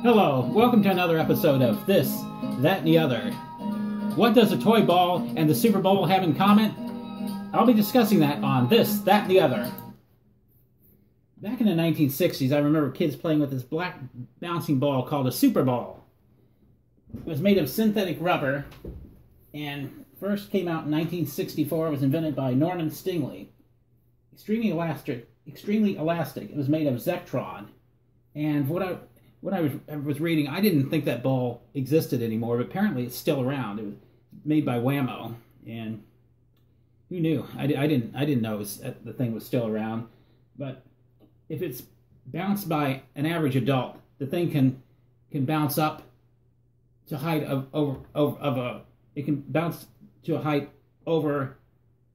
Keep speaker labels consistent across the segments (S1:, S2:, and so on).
S1: Hello, welcome to another episode of This, That, and the Other. What does a toy ball and the Super Bowl have in common? I'll be discussing that on This, That, and the Other. Back in the 1960s, I remember kids playing with this black bouncing ball called a Super Ball. It was made of synthetic rubber and first came out in 1964. It was invented by Norman Stingley. Extremely elastic. It was made of Zectron. And what I was reading, I didn't think that ball existed anymore, but apparently it's still around. It was made by Whammo, and who knew? I didn't know the thing was still around. But if it's bounced by an average adult, the thing can bounce up to height it can bounce to a height over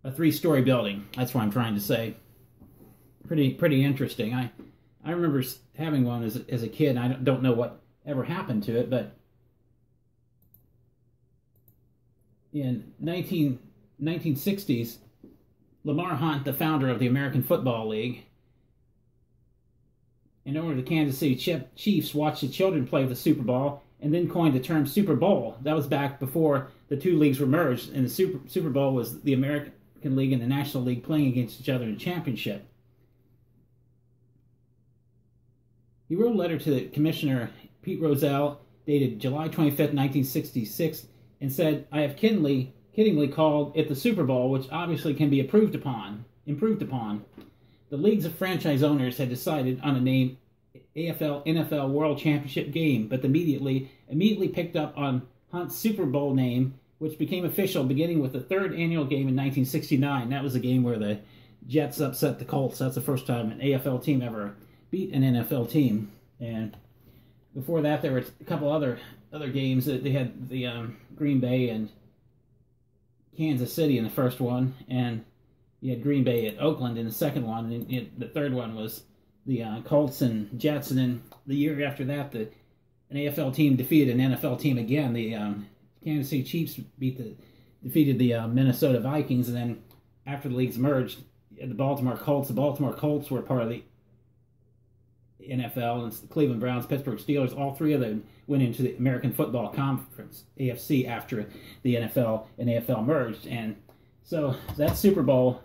S1: a 3-story building. That's what I'm trying to say. Pretty interesting. I remember having one as a kid, and I don't know what ever happened to it, but in 1960s, Lamar Hunt, the founder of the American Football League, and owner of the Kansas City Chiefs, watched the children play with the Super Bowl and then coined the term Super Bowl. That was back before the two leagues were merged, and the Super Bowl was the American League and the National League playing against each other in a championship. He wrote a letter to the Commissioner Pete Rozelle, dated July 25th, 1966, and said, "I have kiddingly called it the Super Bowl, which obviously can be improved upon. The leagues of franchise owners had decided on a name, AFL-NFL World Championship Game, but immediately picked up on Hunt's Super Bowl name, which became official beginning with the third annual game in 1969. That was the game where the Jets upset the Colts. That's the first time an AFL team ever beat an NFL team. And before that, there were a couple other games that they had the Green Bay and Kansas City in the first one, and you had Green Bay at Oakland in the second one, and the third one was the Colts and Jets. And then the year after that, an AFL team defeated an NFL team again. The Kansas City Chiefs defeated the Minnesota Vikings, and then after the leagues merged, the Baltimore Colts were part of the NFL, and it's the Cleveland Browns, Pittsburgh Steelers. All three of them went into the American Football Conference, AFC, after the NFL and AFL merged. And so that Super Bowl,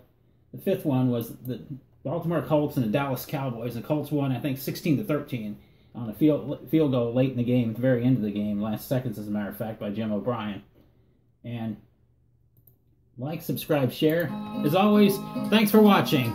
S1: the fifth one, was the Baltimore Colts and the Dallas Cowboys. The Colts won, I think, 16-13 on a field goal late in the game, at the very end of the game, last seconds, as a matter of fact, by Jim O'Brien. And like, subscribe, share. As always, thanks for watching.